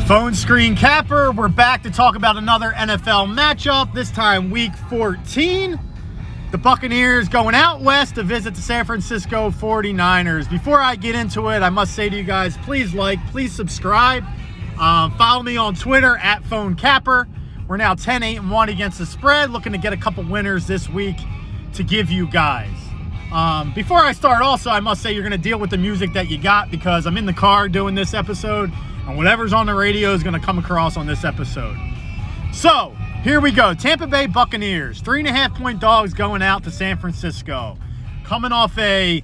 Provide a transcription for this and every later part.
Phone screen capper. We're back to talk about another NFL matchup, this time week 14. The Buccaneers going out west to visit the San Francisco 49ers. Before I get into it, I must say to you guys, please like, please subscribe. Follow me on Twitter at PhoneCapper. We're now 10-8-1 against the spread, looking to get a couple winners this week to give you guys. Before I start also, I must say you're going to deal with the music that you got because I'm in the car doing this episode. And whatever's on the radio is going to come across on this episode. So, here we go. Tampa Bay Buccaneers, 3.5-point dogs going out to San Francisco. Coming off a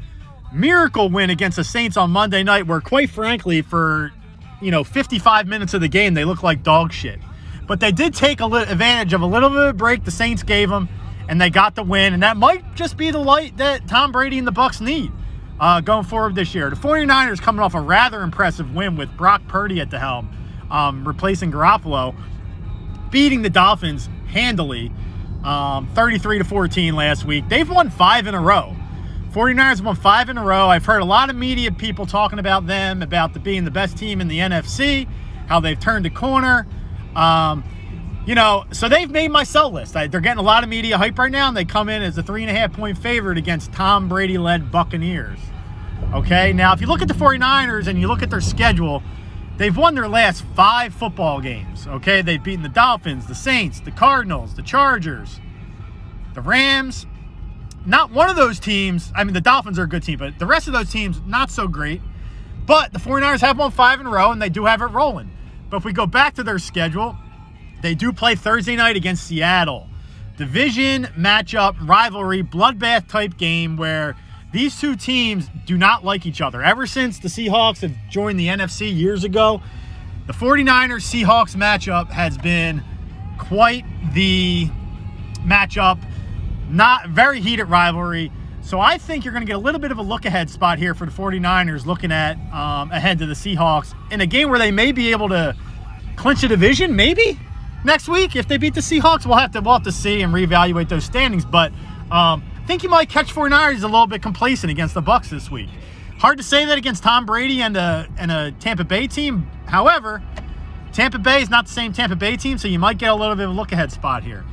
miracle win against the Saints on Monday night where, quite frankly, for 55 minutes of the game, they looked like dog shit. But they did take advantage of a little bit of a break the Saints gave them, and they got the win. And that might just be the light that Tom Brady and the Bucs need. Going forward this year. The 49ers coming off a rather impressive win with Brock Purdy at the helm, replacing Garoppolo, beating the Dolphins handily, 33-14 last week. They've won 5 in a row. 49ers won 5 in a row. I've heard a lot of media people talking about them, about being the best team in the NFC, how they've turned a corner. So they've made my sell list. They're getting a lot of media hype right now, and they come in as a 3.5-point favorite against Tom Brady-led Buccaneers. Okay, now if you look at the 49ers and you look at their schedule, they've won their last 5 football games. Okay, they've beaten the Dolphins, the Saints, the Cardinals, the Chargers, the Rams. Not one of those teams, I mean, the Dolphins are a good team, but the rest of those teams, not so great. But the 49ers have won 5 in a row, and they do have it rolling. But if we go back to their schedule, they do play Thursday night against Seattle. Division matchup, rivalry, bloodbath type game where these two teams do not like each other. Ever since the Seahawks have joined the NFC years ago, the 49ers-Seahawks matchup has been quite the matchup. Not very heated rivalry. So I think you're going to get a little bit of a look-ahead spot here for the 49ers looking at ahead to the Seahawks in a game where they may be able to clinch a division, maybe? Next week, if they beat the Seahawks, we'll have to see and reevaluate those standings. But I think you might catch 49ers a little bit complacent against the Bucs this week. Hard to say that against Tom Brady and a Tampa Bay team. However, Tampa Bay is not the same Tampa Bay team, so you might get a little bit of a look-ahead spot here.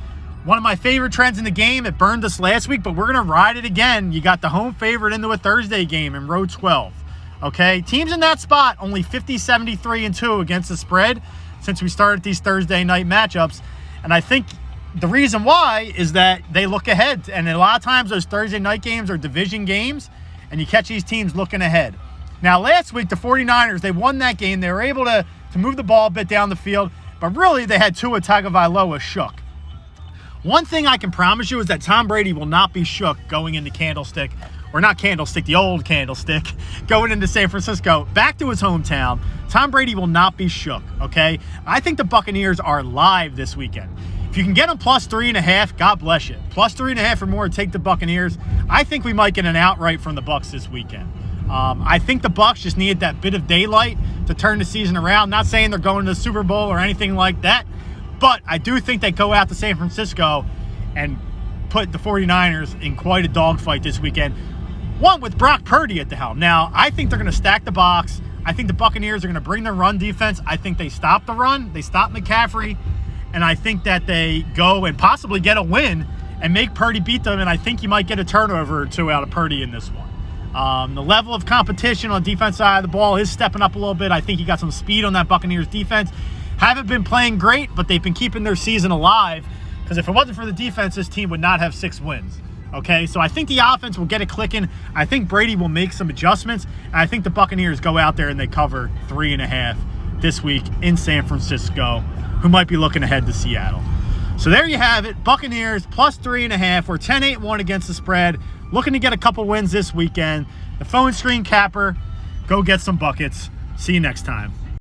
One of my favorite trends in the game, it burned us last week, but we're going to ride it again. You got the home favorite into a Thursday game in row 12. Okay, teams in that spot only 50-73-2 against the spread since we started these Thursday night matchups. And I think the reason why is that they look ahead. And a lot of times those Thursday night games are division games, and you catch these teams looking ahead. Now, last week, the 49ers, they won that game. They were able to move the ball a bit down the field, but really they had Tua Tagovailoa shook. One thing I can promise you is that Tom Brady will not be shook going into Candlestick, or not Candlestick, the old Candlestick, going into San Francisco, back to his hometown. Tom Brady will not be shook, okay? I think the Buccaneers are live this weekend. If you can get them plus 3.5, God bless you. Plus 3.5 or more, take the Buccaneers. I think we might get an outright from the Bucs this weekend. I think the Bucs just needed that bit of daylight to turn the season around. Not saying they're going to the Super Bowl or anything like that, but I do think they go out to San Francisco and put the 49ers in quite a dogfight this weekend. One with Brock Purdy at the helm. Now, I think they're going to stack the box. I think the Buccaneers are going to bring their run defense. I think they stop the run. They stop McCaffrey. And I think that they go and possibly get a win and make Purdy beat them. And I think you might get a turnover or two out of Purdy in this one. The level of competition on the defense side of the ball is stepping up a little bit. I think you got some speed on that Buccaneers defense. Haven't been playing great, but they've been keeping their season alive. Because if it wasn't for the defense, this team would not have 6 wins. Okay, so I think the offense will get it clicking. I think Brady will make some adjustments. And I think the Buccaneers go out there and they cover 3.5 this week in San Francisco, who might be looking ahead to Seattle. So there you have it. Buccaneers plus 3.5. We're 10-8-1 against the spread. Looking to get a couple wins this weekend. The phone screen capper. Go get some buckets. See you next time.